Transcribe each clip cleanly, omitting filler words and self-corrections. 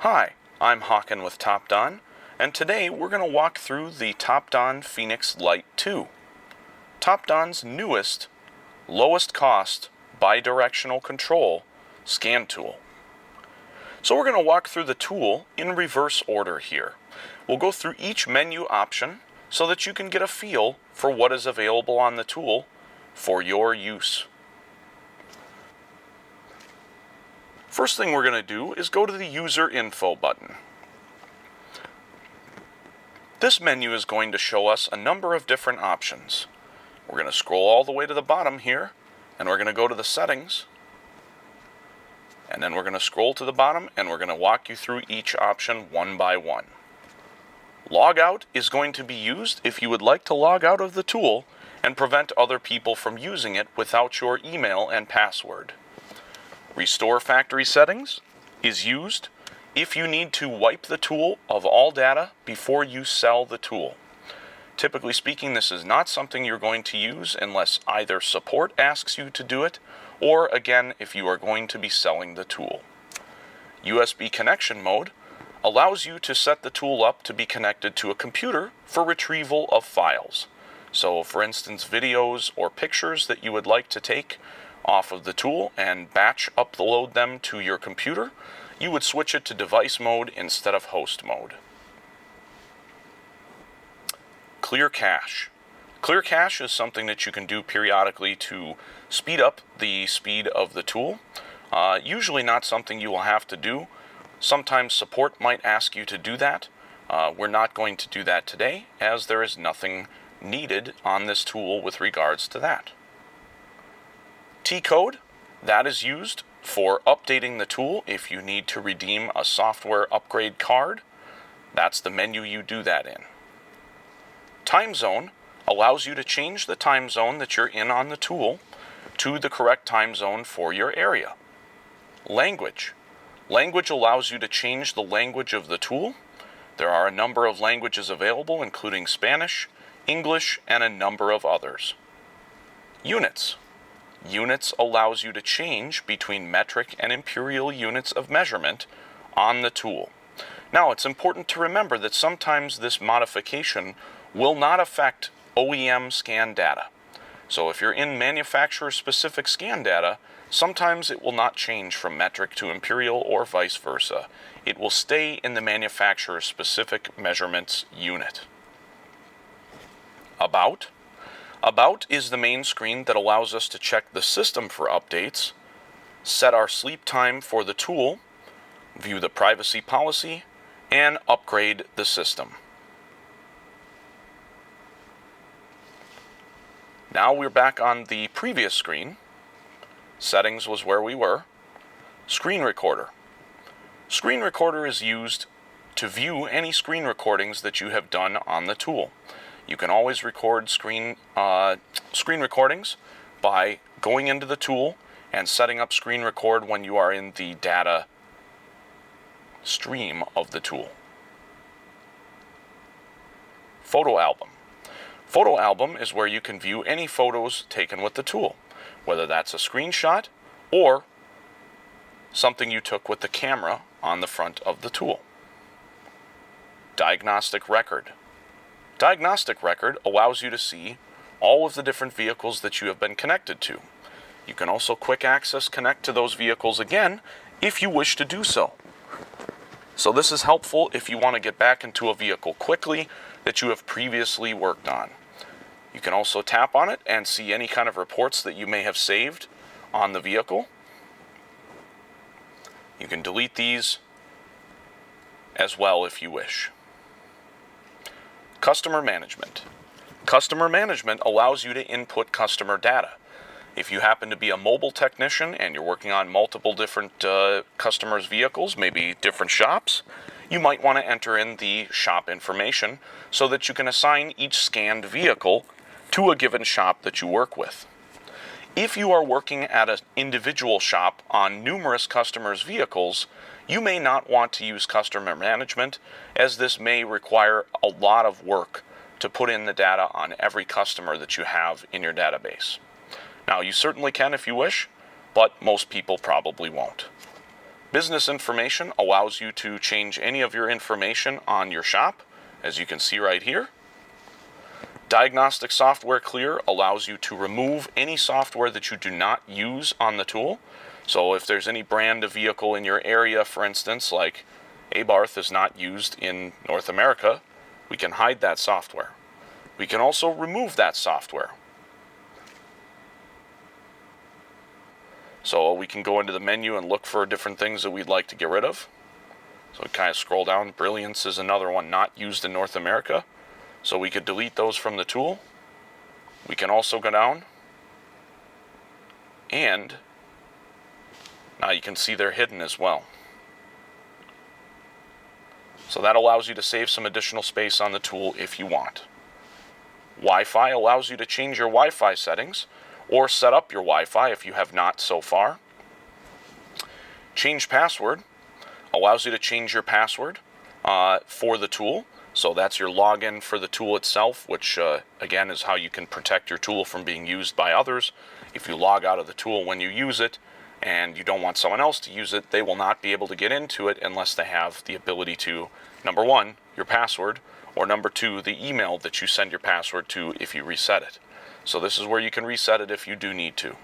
Hi, I'm Hawken with TOPDON, and today we're going to walk through the TOPDON Phoenix Lite 2, TOPDON's newest, lowest cost, bidirectional control scan tool. So we're going to walk through the tool in reverse order here. We'll go through each menu option so that you can get a feel for what is available on the tool for your use. First thing we're going to do is go to the User Info button. This menu is going to show us a number of different options. We're going to scroll all the way to the bottom here, and we're going to go to the Settings, and then we're going to scroll to the bottom, and we're going to walk you through each option one by one. Logout is going to be used if you would like to log out of the tool and prevent other people from using it without your email and password. Restore factory settings is used if you need to wipe the tool of all data before you sell the tool. Typically speaking, this is not something you're going to use unless either support asks you to do it, or again, if you are going to be selling the tool. USB connection mode allows you to set the tool up to be connected to a computer for retrieval of files. So for instance, videos or pictures that you would like to take off of the tool and batch upload them to your computer, you would switch it to device mode instead of host mode. Clear cache. Clear cache is something that you can do periodically to speed up the speed of the tool. Usually not something you will have to do. Sometimes support might ask you to do that. We're not going to do that today, as there is nothing needed on this tool with regards to that. T-code, that is used for updating the tool if you need to redeem a software upgrade card. That's the menu you do that in. Time zone allows you to change the time zone that you're in on the tool to the correct time zone for your area. Language. Language allows you to change the language of the tool. There are a number of languages available, including Spanish, English, and a number of others. Units. Units allows you to change between metric and imperial units of measurement on the tool. Now, it's important to remember that sometimes this modification will not affect OEM scan data. So if you're in manufacturer-specific scan data, sometimes it will not change from metric to imperial or vice versa. It will stay in the manufacturer-specific measurements unit. About. About is the main screen that allows us to check the system for updates, set our sleep time for the tool, view the privacy policy, and upgrade the system. Now we're back on the previous screen. Settings was where we were. Screen recorder. Screen recorder is used to view any screen recordings that you have done on the tool. You can always record screen recordings by going into the tool and setting up screen record when you are in the data stream of the tool. Photo album. Photo album is where you can view any photos taken with the tool, whether that's a screenshot or something you took with the camera on the front of the tool. Diagnostic record. Diagnostic record allows you to see all of the different vehicles that you have been connected to. You can also quick access connect to those vehicles again if you wish to do so. So this is helpful if you want to get back into a vehicle quickly that you have previously worked on. You can also tap on it and see any kind of reports that you may have saved on the vehicle. You can delete these as well if you wish. Customer management. Customer management allows you to input customer data. If you happen to be a mobile technician and you're working on multiple different customers' vehicles, maybe different shops, you might want to enter in the shop information so that you can assign each scanned vehicle to a given shop that you work with. If you are working at an individual shop on numerous customers' vehicles, you may not want to use customer management, as this may require a lot of work to put in the data on every customer that you have in your database. Now, you certainly can if you wish, but most people probably won't. Business information allows you to change any of your information on your shop, as you can see right here. Diagnostic software clear allows you to remove any software that you do not use on the tool. So if there's any brand of vehicle in your area, for instance, like Abarth is not used in North America, we can hide that software. We can also remove that software. So we can go into the menu and look for different things that we'd like to get rid of. So we kind of scroll down. Brilliance is another one not used in North America. So we could delete those from the tool. We can also go down and now you can see they're hidden as well. So that allows you to save some additional space on the tool if you want. Wi-Fi allows you to change your Wi-Fi settings or set up your Wi-Fi if you have not so far. Change password allows you to change your password for the tool. So that's your login for the tool itself, which again is how you can protect your tool from being used by others. If you log out of the tool when you use it and you don't want someone else to use it, they will not be able to get into it unless they have the ability to, number one, your password, or number two, the email that you send your password to if you reset it. So this is where you can reset it if you do need to.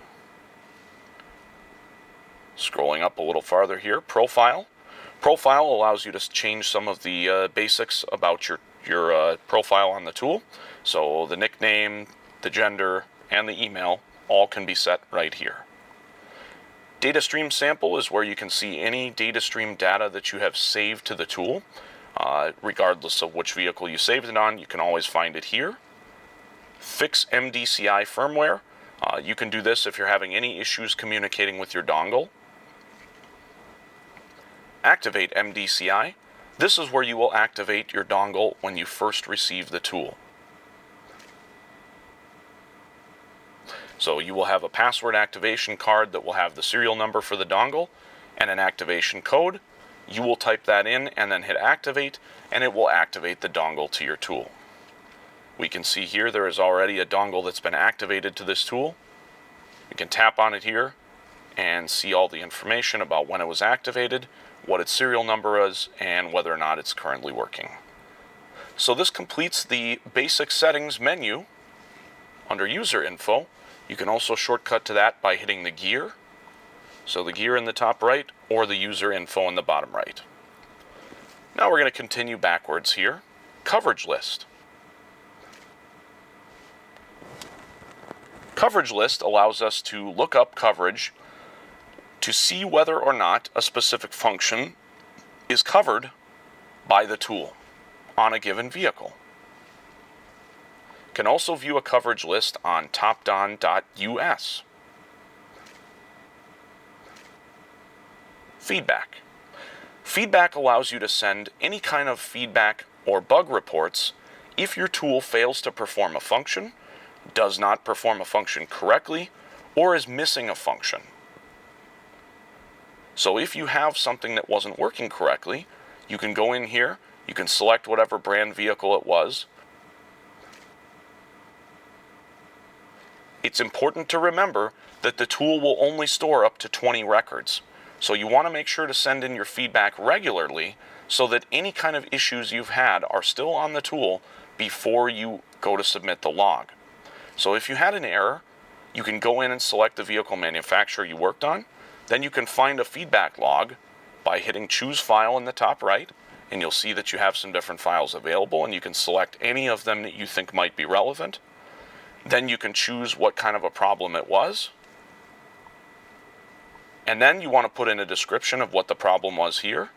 Scrolling up a little farther here, profile. Profile allows you to change some of the basics about your profile on the tool. So the nickname, the gender, and the email all can be set right here. Data stream sample is where you can see any data stream data that you have saved to the tool. Regardless of which vehicle you saved it on, you can always find it here. Fix MDCI firmware. You can do this if you're having any issues communicating with your dongle. Activate MDCI. This is where you will activate your dongle when you first receive the tool. So you will have a password activation card that will have the serial number for the dongle and an activation code. You will type that in and then hit activate, and it will activate the dongle to your tool. We can see here there is already a dongle that's been activated to this tool. We can tap on it here and see all the information about when it was activated, what its serial number is, and whether or not it's currently working. So this completes the basic settings menu under user info. You can also shortcut to that by hitting the gear. So the gear in the top right or the user info in the bottom right. Now we're going to continue backwards here. Coverage list. Coverage list allows us to look up coverage to see whether or not a specific function is covered by the tool on a given vehicle. Can also view a coverage list on TOPDON.us. Feedback. Feedback allows you to send any kind of feedback or bug reports if your tool fails to perform a function, does not perform a function correctly, or is missing a function. So if you have something that wasn't working correctly, you can go in here, you can select whatever brand vehicle it was. It's important to remember that the tool will only store up to 20 records. So you want to make sure to send in your feedback regularly so that any kind of issues you've had are still on the tool before you go to submit the log. So if you had an error, you can go in and select the vehicle manufacturer you worked on. Then you can find a feedback log by hitting choose file in the top right, and you'll see that you have some different files available, and you can select any of them that you think might be relevant. Then you can choose what kind of a problem it was. And then you want to put in a description of what the problem was here.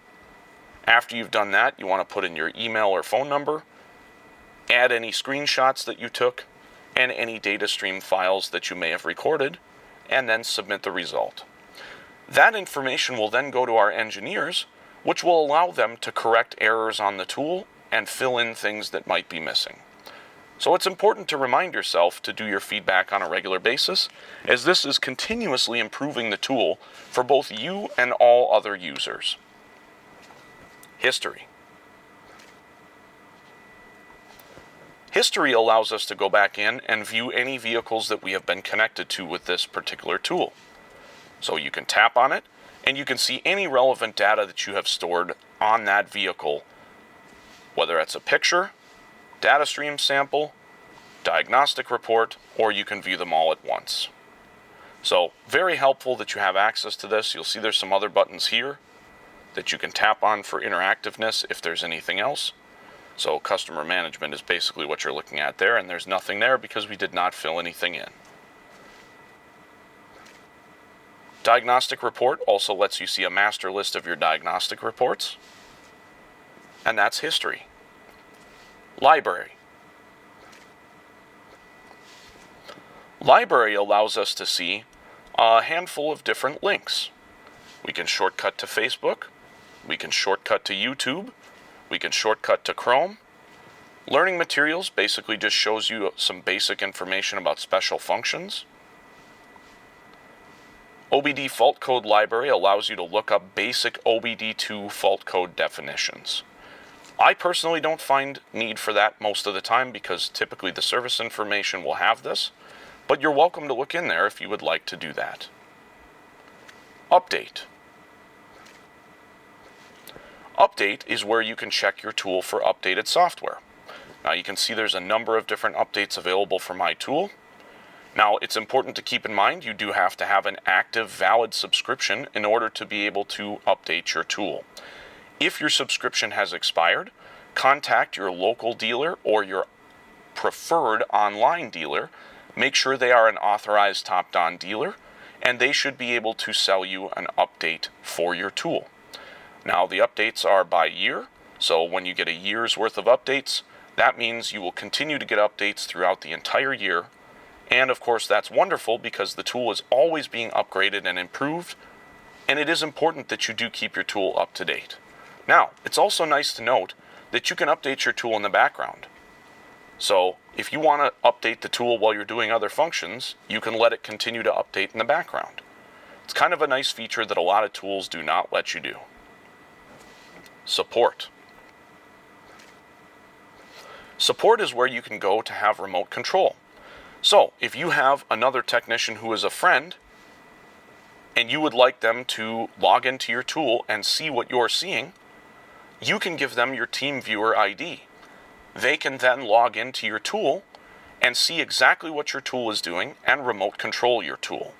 After you've done that, you want to put in your email or phone number, add any screenshots that you took, and any data stream files that you may have recorded, and then submit the result. That information will then go to our engineers, which will allow them to correct errors on the tool and fill in things that might be missing. So it's important to remind yourself to do your feedback on a regular basis, as this is continuously improving the tool for both you and all other users. History. History allows us to go back in and view any vehicles that we have been connected to with this particular tool. So you can tap on it, and you can see any relevant data that you have stored on that vehicle, whether it's a picture, data stream sample, diagnostic report, or you can view them all at once. So very helpful that you have access to this. You'll see there's some other buttons here that you can tap on for interactiveness if there's anything else. So customer management is basically what you're looking at there, and there's nothing there because we did not fill anything in. Diagnostic report also lets you see a master list of your diagnostic reports, and that's history. Library. Library allows us to see a handful of different links. We can shortcut to Facebook, we can shortcut to YouTube, we can shortcut to Chrome. Learning materials basically just shows you some basic information about special functions. OBD fault code library allows you to look up basic OBD2 fault code definitions. I personally don't find need for that most of the time because typically the service information will have this, but you're welcome to look in there if you would like to do that. Update. Update is where you can check your tool for updated software. Now you can see there's a number of different updates available for my tool. Now it's important to keep in mind you do have to have an active valid subscription in order to be able to update your tool. If your subscription has expired, contact your local dealer or your preferred online dealer. Make sure they are an authorized TOPDON dealer, and they should be able to sell you an update for your tool. Now the updates are by year, so when you get a year's worth of updates, that means you will continue to get updates throughout the entire year. And of course that's wonderful because the tool is always being upgraded and improved, and it is important that you do keep your tool up to date. Now, it's also nice to note that you can update your tool in the background. So if you want to update the tool while you're doing other functions, you can let it continue to update in the background. It's kind of a nice feature that a lot of tools do not let you do. Support. Support is where you can go to have remote control. So if you have another technician who is a friend and you would like them to log into your tool and see what you're seeing, you can give them your TeamViewer ID. They can then log into your tool and see exactly what your tool is doing and remote control your tool.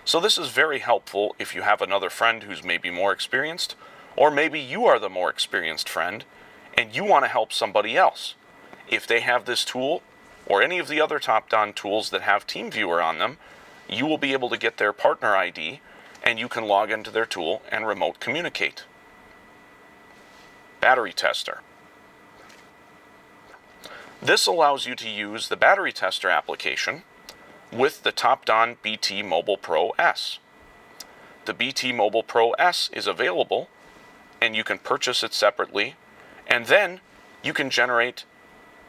So this is very helpful if you have another friend who's maybe more experienced, or maybe you are the more experienced friend and you want to help somebody else. If they have this tool or any of the other TOPDON tools that have TeamViewer on them, you will be able to get their partner ID and you can log into their tool and remote communicate. Battery tester. This allows you to use the battery tester application with the TOPDON BT Mobile Pro S. The BT Mobile Pro S is available and you can purchase it separately, and then you can generate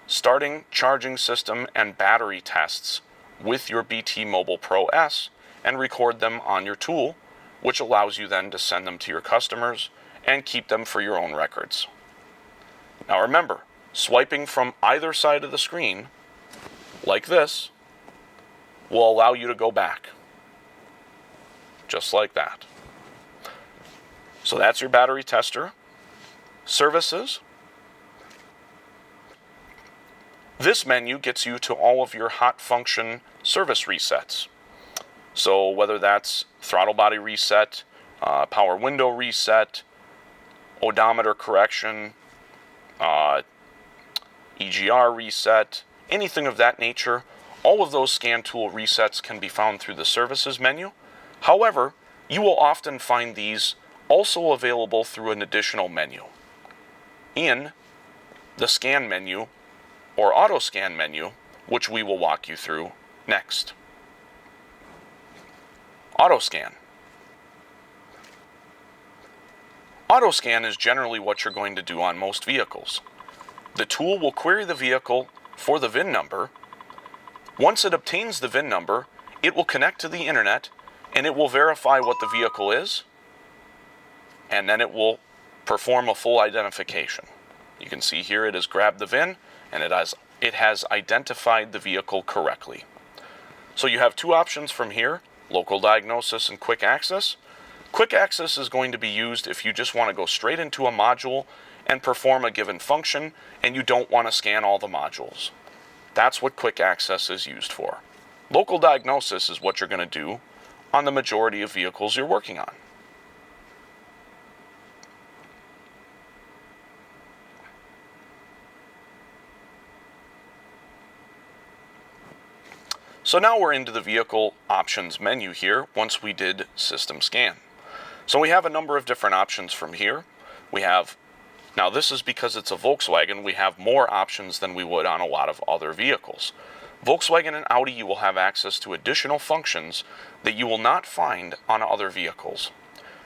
starting, charging system, and battery tests with your BT Mobile Pro S and record them on your tool, which allows you then to send them to your customers and keep them for your own records. Now remember, swiping from either side of the screen, like this, will allow you to go back. Just like that. So that's your battery tester. Services. This menu gets you to all of your hot function service resets. So whether that's throttle body reset, power window reset, odometer correction, EGR reset, anything of that nature, all of those scan tool resets can be found through the services menu. However, you will often find these also available through an additional menu. In the scan menu or auto scan menu, which we will walk you through next. Auto scan. Auto scan is generally what you're going to do on most vehicles. The tool will query the vehicle for the VIN number. Once it obtains the VIN number, it will connect to the internet and it will verify what the vehicle is, and then it will perform a full identification. You can see here it has grabbed the VIN and it has identified the vehicle correctly. So you have two options from here, local diagnosis and quick access. Quick access is going to be used if you just want to go straight into a module and perform a given function and you don't want to scan all the modules. That's what quick access is used for. Local diagnosis is what you're going to do on the majority of vehicles you're working on. So now we're into the vehicle options menu here once we did system scan. So we have a number of different options from here. Now this is because it's a Volkswagen, we have more options than we would on a lot of other vehicles. Volkswagen and Audi, you will have access to additional functions that you will not find on other vehicles.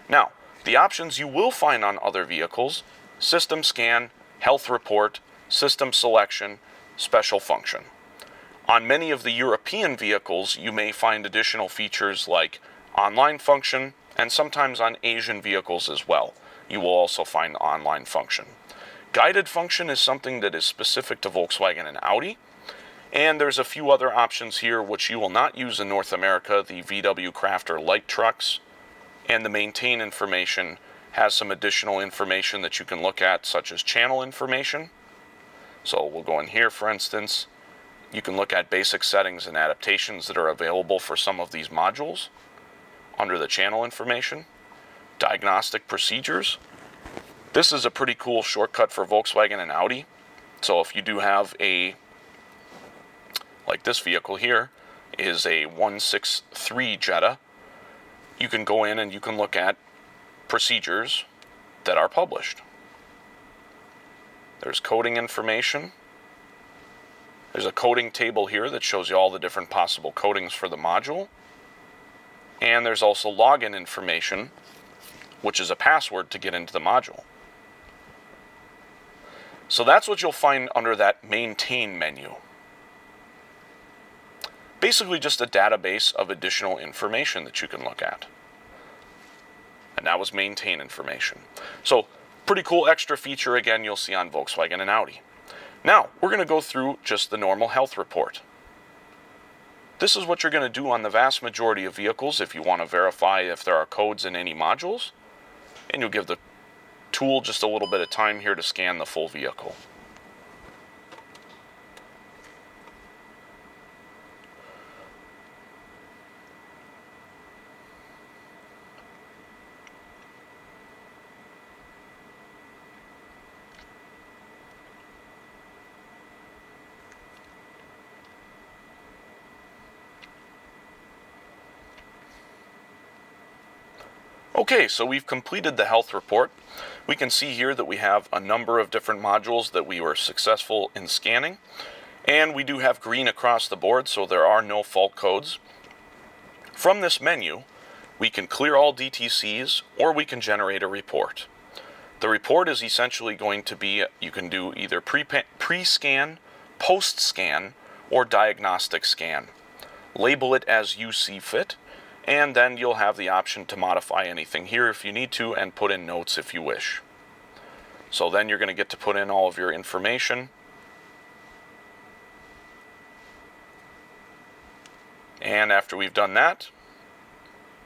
Now, the options you will find on other vehicles: system scan, health report, system selection, special function. On many of the European vehicles, you may find additional features like online function, and sometimes on Asian vehicles as well. You will also find online function. Guided function is something that is specific to Volkswagen and Audi. And there's a few other options here which you will not use in North America. The VW Crafter Lite trucks and the maintain information has some additional information that you can look at, such as channel information. So we'll go in here, for instance. You can look at basic settings and adaptations that are available for some of these modules under the channel information. Diagnostic procedures. This is a pretty cool shortcut for Volkswagen and Audi. So if you do have like this vehicle here is a 163 Jetta, you can go in and you can look at procedures that are published. There's coding information. There's a coding table here that shows you all the different possible codings for the module. And there's also login information, which is a password to get into the module. So that's what you'll find under that maintain menu. Basically just a database of additional information that you can look at. And that was maintain information. So pretty cool extra feature again you'll see on Volkswagen and Audi. Now we're going to go through just the normal health report. This is what you're going to do on the vast majority of vehicles if you want to verify if there are codes in any modules. And you'll give the tool just a little bit of time here to scan the full vehicle. Okay, so we've completed the health report. We can see here that we have a number of different modules that we were successful in scanning. And we do have green across the board, so there are no fault codes. From this menu, we can clear all DTCs or we can generate a report. The report is essentially going to be, you can do either pre-scan, post-scan, or diagnostic scan. Label it as you see fit. And then you'll have the option to modify anything here if you need to and put in notes if you wish. So then you're going to get to put in all of your information. And after we've done that,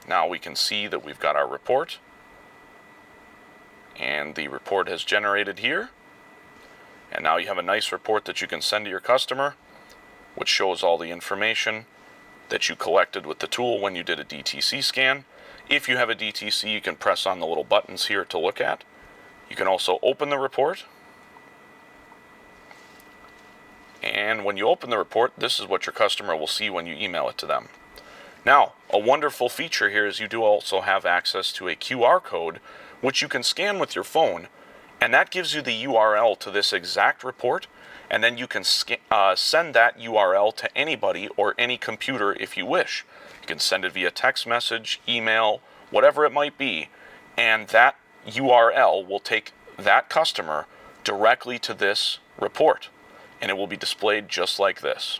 now we can see that we've got our report. And the report has generated here. And now you have a nice report that you can send to your customer, which shows all the information that you collected with the tool when you did a DTC scan. If you have a DTC, you can press on the little buttons here to look at. You can also open the report. And when you open the report, this is what your customer will see when you email it to them. Now, a wonderful feature here is you do also have access to a QR code, which you can scan with your phone, and that gives you the URL to this exact report. And then you can send that URL to anybody or any computer if you wish. You can send it via text message, email, whatever it might be, and that URL will take that customer directly to this report, and it will be displayed just like this.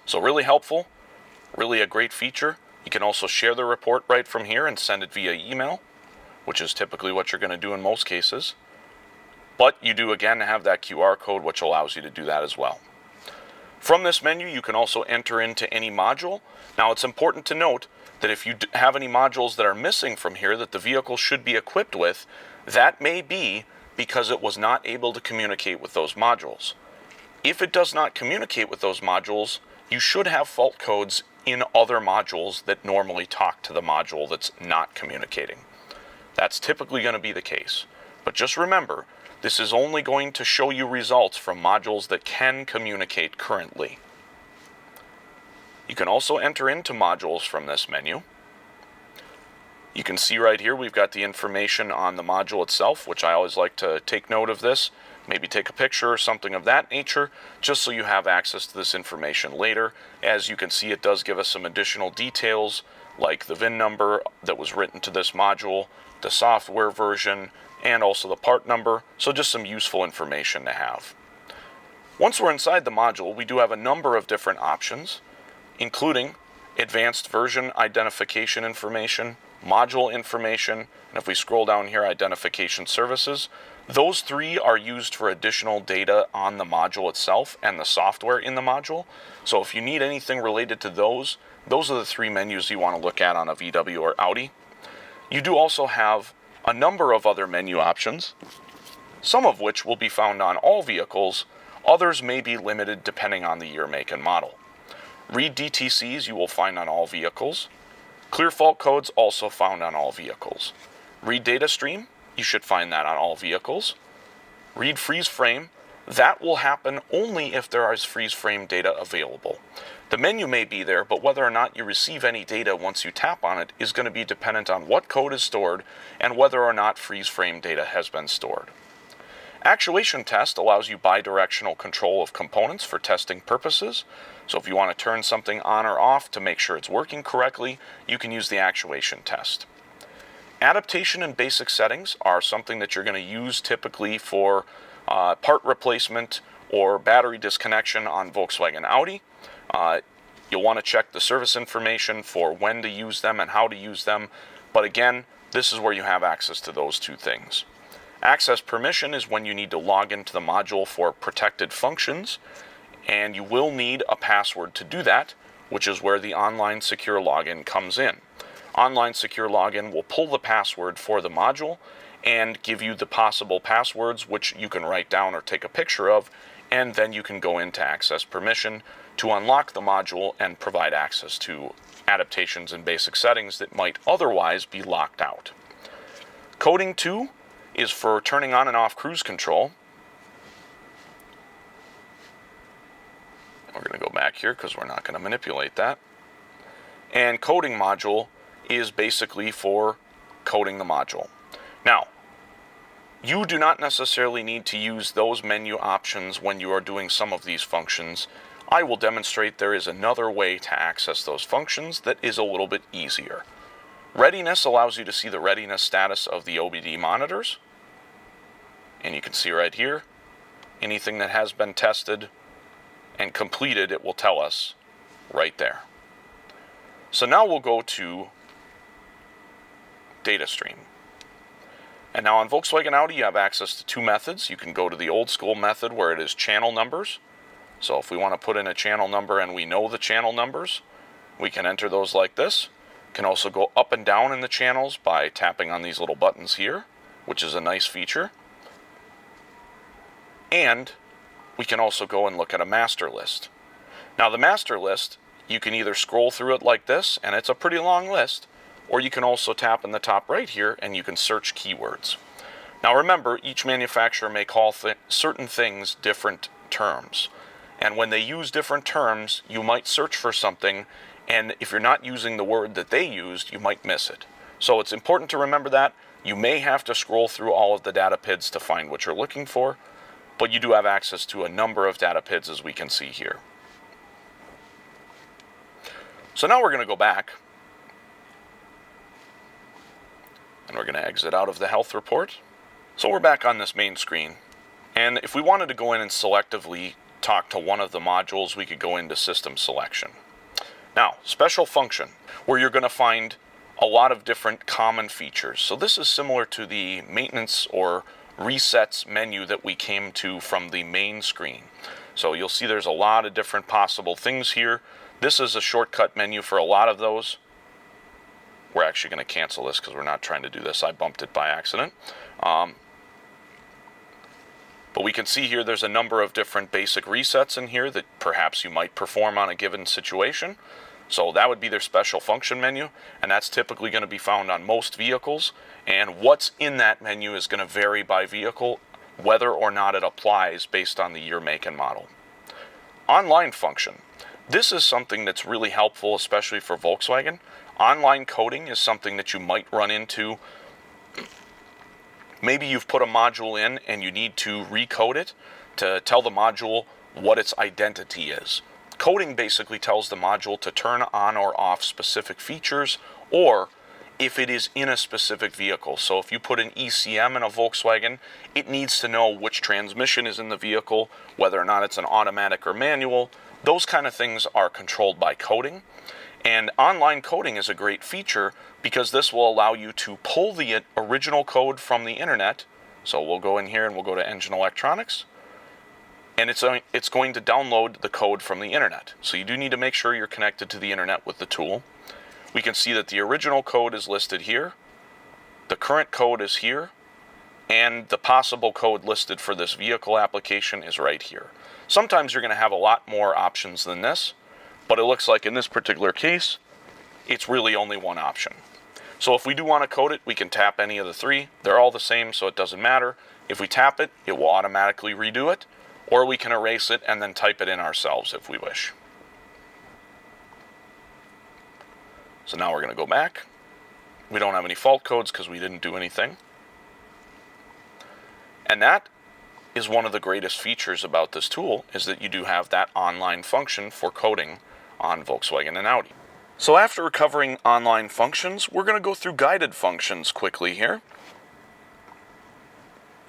So really helpful, really a great feature. You can also share the report right from here and send it via email, which is typically what you're going to do in most cases. But you do again have that QR code, which allows you to do that as well. From this menu, you can also enter into any module. Now it's important to note that if you have any modules that are missing from here that the vehicle should be equipped with, that may be because it was not able to communicate with those modules. If it does not communicate with those modules, you should have fault codes in other modules that normally talk to the module that's not communicating. That's typically going to be the case. But just remember, this is only going to show you results from modules that can communicate currently. You can also enter into modules from this menu. You can see right here we've got the information on the module itself, which I always like to take note of this, maybe take a picture or something of that nature, just so you have access to this information later. As you can see, it does give us some additional details, like the VIN number that was written to this module, the software version, and also the part number, so just some useful information to have. Once we're inside the module, we do have a number of different options, including advanced version identification information, module information, and if we scroll down here, identification services. Those three are used for additional data on the module itself and the software in the module. So if you need anything related to those are the three menus you want to look at on a VW or Audi. You do also have a number of other menu options, some of which will be found on all vehicles. Others may be limited depending on the year, make, and model. Read DTCs you will find on all vehicles. Clear fault codes also found on all vehicles. Read data stream, you should find that on all vehicles. Read freeze frame, that will happen only if there is freeze frame data available. The menu may be there, but whether or not you receive any data once you tap on it is going to be dependent on what code is stored and whether or not freeze frame data has been stored. Actuation test allows you bidirectional control of components for testing purposes. So if you want to turn something on or off to make sure it's working correctly, you can use the actuation test. Adaptation and basic settings are something that you're going to use typically for part replacement or battery disconnection on Volkswagen Audi. You'll want to check the service information for when to use them and how to use them. But again, this is where you have access to those two things. Access permission is when you need to log into the module for protected functions, and you will need a password to do that, which is where the online secure login comes in. Online secure login will pull the password for the module and give you the possible passwords, which you can write down or take a picture of, and then you can go into access permission to unlock the module and provide access to adaptations and basic settings that might otherwise be locked out. Coding 2 is for turning on and off cruise control. We're going to go back here because we're not going to manipulate that. And coding module is basically for coding the module. Now, you do not necessarily need to use those menu options when you are doing some of these functions. I will demonstrate there is another way to access those functions that is a little bit easier. Readiness allows you to see the readiness status of the OBD monitors. And you can see right here, anything that has been tested and completed, it will tell us right there. So now we'll go to data stream. And now on Volkswagen Audi, you have access to two methods. You can go to the old school method where it is channel numbers. So if we want to put in a channel number and we know the channel numbers, we can enter those like this. Can also go up and down in the channels by tapping on these little buttons here, which is a nice feature. And we can also go and look at a master list. Now the master list, you can either scroll through it like this, and it's a pretty long list, or you can also tap in the top right here and you can search keywords. Now remember, each manufacturer may call certain things different terms. And when they use different terms, you might search for something, and if you're not using the word that they used, you might miss it. So it's important to remember that. You may have to scroll through all of the data PIDs to find what you're looking for, but you do have access to a number of data PIDs as we can see here. So now we're going to go back, and we're going to exit out of the health report. So we're back on this main screen, and if we wanted to go in and selectively talk to one of the modules, we could go into system selection. Now, special function, where you're going to find a lot of different common features. So this is similar to the maintenance or resets menu that we came to from the main screen. So you'll see there's a lot of different possible things here. This is a shortcut menu for a lot of those. we're actually going to cancel this because we're not trying to do this. I bumped it by accident. But we can see here there's a number of different basic resets in here that perhaps you might perform on a given situation. So that would be their special function menu, and that's typically going to be found on most vehicles. And what's in that menu is going to vary by vehicle, whether or not it applies based on the year, make, and model. Online function. This is something that's really helpful, especially for Volkswagen. Online coding is something that you might run into. Maybe you've put a module in and you need to recode it to tell the module what its identity is. Coding basically tells the module to turn on or off specific features, or if it is in a specific vehicle. So if you put an ECM in a Volkswagen, it needs to know which transmission is in the vehicle, whether or not it's an automatic or manual. Those kind of things are controlled by coding. And online coding is a great feature because this will allow you to pull the original code from the internet. So we'll go in here and we'll go to Engine Electronics. And it's going to download the code from the internet. So you do need to make sure you're connected to the internet with the tool. We can see that the original code is listed here, the current code is here, and the possible code listed for this vehicle application is right here. Sometimes you're going to have a lot more options than this, but it looks like in this particular case, it's really only one option. So if we do want to code it, we can tap any of the three. They're all the same, so it doesn't matter. If we tap it, it will automatically redo it, or we can erase it and then type it in ourselves if we wish. So now we're going to go back. We don't have any fault codes because we didn't do anything. And that is one of the greatest features about this tool, is that you do have that online function for coding on Volkswagen and Audi. So after covering online functions, we're going to go through guided functions quickly here.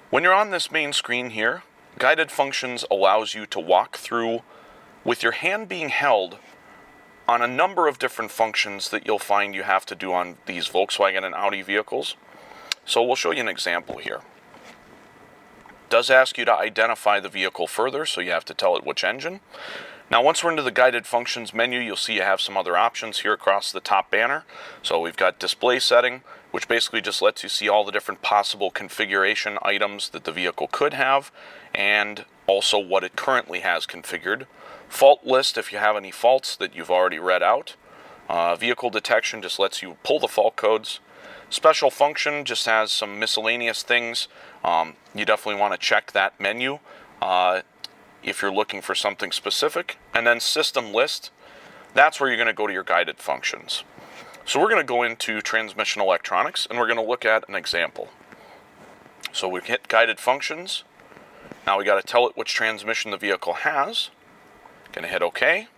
When you're on this main screen here, guided functions allows you to walk through with your hand being held on a number of different functions that you'll find you have to do on these Volkswagen and Audi vehicles. So we'll show you an example here. It does ask you to identify the vehicle further, so you have to tell it which engine. Now once we're into the guided functions menu, you'll see you have some other options here across the top banner. So we've got display setting, which basically just lets you see all the different possible configuration items that the vehicle could have, and also what it currently has configured. Fault list, if you have any faults that you've already read out. Vehicle detection just lets you pull the fault codes. Special function just has some miscellaneous things. You definitely want to check that menu if you're looking for something specific. And then system list, that's where you're going to go to your guided functions. So we're going to go into transmission electronics and we're going to look at an example. So we hit guided functions. Now we got to tell it which transmission the vehicle has. Going to hit OK.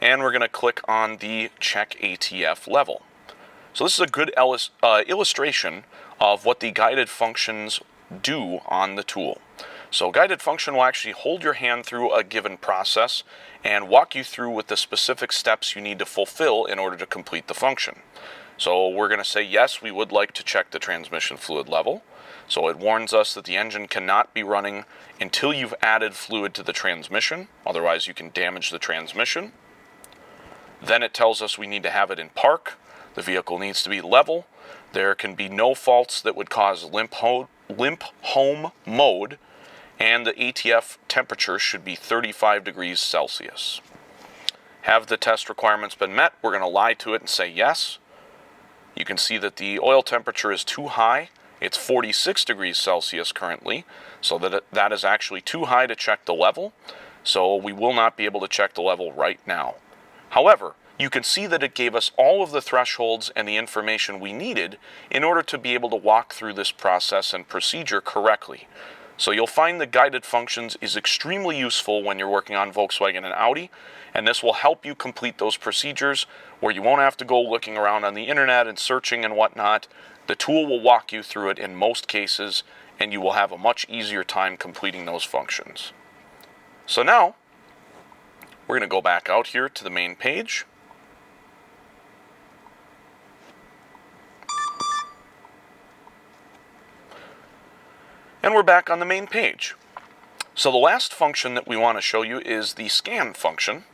And we're going to click on the check ATF level. So this is a good illustration of what the guided functions do on the tool. So guided function will actually hold your hand through a given process and walk you through with the specific steps you need to fulfill in order to complete the function. So we're going to say yes, we would like to check the transmission fluid level. So it warns us that the engine cannot be running until you've added fluid to the transmission, otherwise you can damage the transmission. Then it tells us we need to have it in park. The vehicle needs to be level. There can be no faults that would cause limp home mode, and the ATF temperature should be 35 degrees Celsius. Have the test requirements been met? We're going to lie to it and say yes. You can see that the oil temperature is too high. It's 46 degrees Celsius currently, so that is actually too high to check the level. So we will not be able to check the level right now. However, you can see that it gave us all of the thresholds and the information we needed in order to be able to walk through this process and procedure correctly. So you'll find the guided functions is extremely useful when you're working on Volkswagen and Audi, and this will help you complete those procedures where you won't have to go looking around on the internet and searching and whatnot. The tool will walk you through it in most cases, and you will have a much easier time completing those functions. So now, we're going to go back out here to the main page. And we're back on the main page. So the last function that we want to show you is the scan function.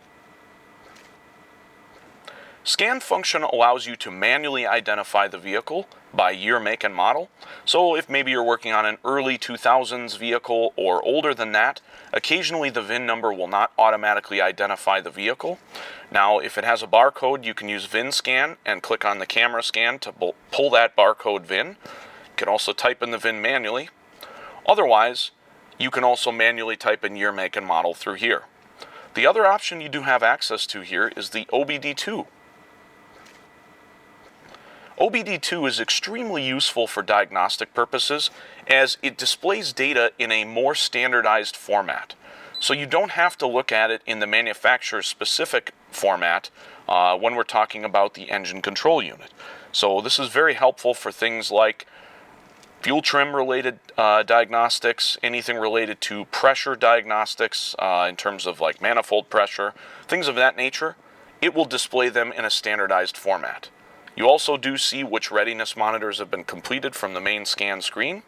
Scan function allows you to manually identify the vehicle by year, make, and model. So if maybe you're working on an early 2000s vehicle or older than that, occasionally the VIN number will not automatically identify the vehicle. Now, if it has a barcode, you can use VIN scan and click on the camera scan to pull that barcode VIN. You can also type in the VIN manually. Otherwise, you can also manually type in year, make, and model through here. The other option you do have access to here is the OBD2. OBD2 is extremely useful for diagnostic purposes as it displays data in a more standardized format. So you don't have to look at it in the manufacturer's specific format when we're talking about the engine control unit. So this is very helpful for things like fuel trim related diagnostics, anything related to pressure diagnostics in terms of like manifold pressure, things of that nature. It will display them in a standardized format. You also do see which readiness monitors have been completed from the main scan screen.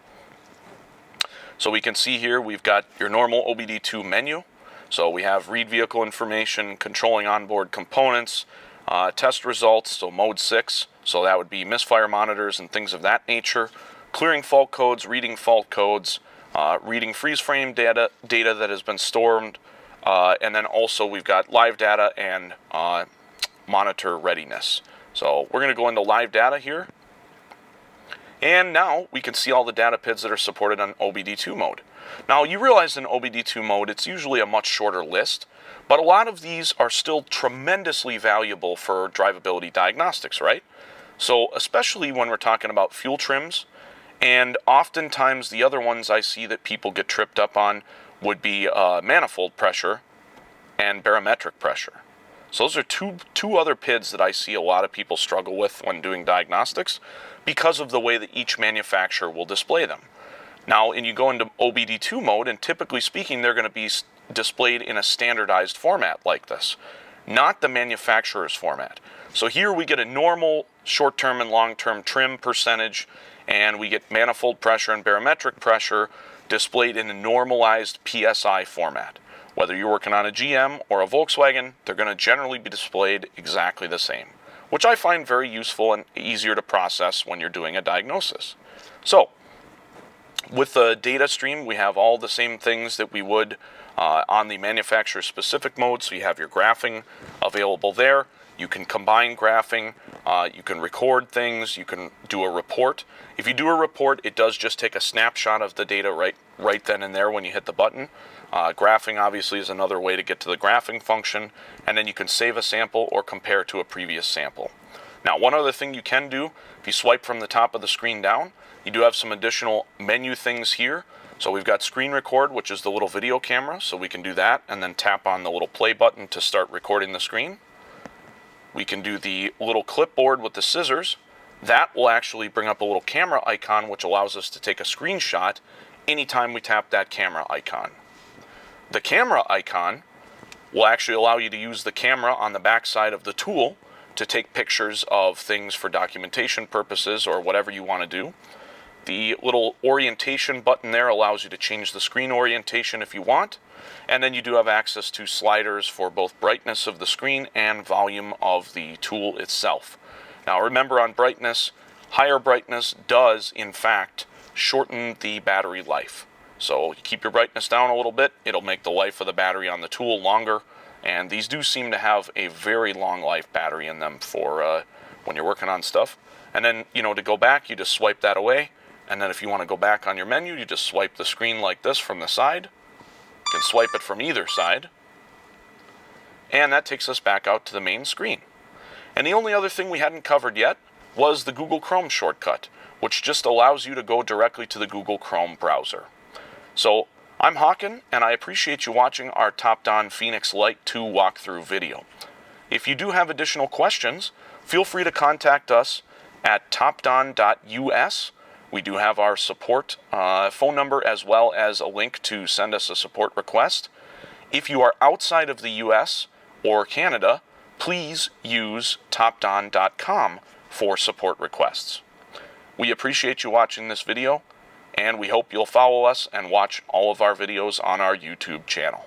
So we can see here we've got your normal OBD2 menu. So we have read vehicle information, controlling onboard components, test results, so mode 6, so that would be misfire monitors and things of that nature, clearing fault codes, reading fault codes, reading freeze frame data that has been stored, and then also we've got live data and monitor readiness. So we're going to go into live data here. And now we can see all the data PIDs that are supported on OBD2 mode. Now you realize in OBD2 mode it's usually a much shorter list, but a lot of these are still tremendously valuable for drivability diagnostics, right? So especially when we're talking about fuel trims, and oftentimes the other ones I see that people get tripped up on would be manifold pressure and barometric pressure. So those are two other PIDs that I see a lot of people struggle with when doing diagnostics because of the way that each manufacturer will display them. Now, and you go into OBD2 mode, and typically speaking, they're going to be displayed in a standardized format like this, not the manufacturer's format. So here we get a normal short-term and long-term trim percentage, and we get manifold pressure and barometric pressure displayed in a normalized PSI format. Whether you're working on a GM or a Volkswagen, they're going to generally be displayed exactly the same, which I find very useful and easier to process when you're doing a diagnosis. So, with the data stream, we have all the same things that we would on the manufacturer-specific mode. So you have your graphing available there. You can combine graphing. You can record things. You can do a report. If you do a report, it does just take a snapshot of the data right then and there when you hit the button. Graphing obviously is another way to get to the graphing function, and then you can save a sample or compare to a previous sample. Now, one other thing you can do, if you swipe from the top of the screen down, you do have some additional menu things here. So we've got screen record, which is the little video camera, so we can do that and then tap on the little play button to start recording the screen. We can do the little clipboard with the scissors. That will actually bring up a little camera icon, which allows us to take a screenshot anytime we tap that camera icon. The camera icon will actually allow you to use the camera on the back side of the tool to take pictures of things for documentation purposes or whatever you want to do. The little orientation button there allows you to change the screen orientation if you want. And then you do have access to sliders for both brightness of the screen and volume of the tool itself. Now remember, on brightness, higher brightness does in fact shorten the battery life. So you keep your brightness down a little bit, it'll make the life of the battery on the tool longer. And these do seem to have a very long life battery in them for when you're working on stuff. And then, to go back, you just swipe that away. And then if you want to go back on your menu, you just swipe the screen like this from the side. You can swipe it from either side. And that takes us back out to the main screen. And the only other thing we hadn't covered yet was the Google Chrome shortcut, which just allows you to go directly to the Google Chrome browser. So I'm Hawken, and I appreciate you watching our TOPDON Phoenix Lite 2 walkthrough video. If you do have additional questions, feel free to contact us at topdon.us. We do have our support phone number as well as a link to send us a support request. If you are outside of the US or Canada, please use topdon.com for support requests. We appreciate you watching this video, and we hope you'll follow us and watch all of our videos on our YouTube channel.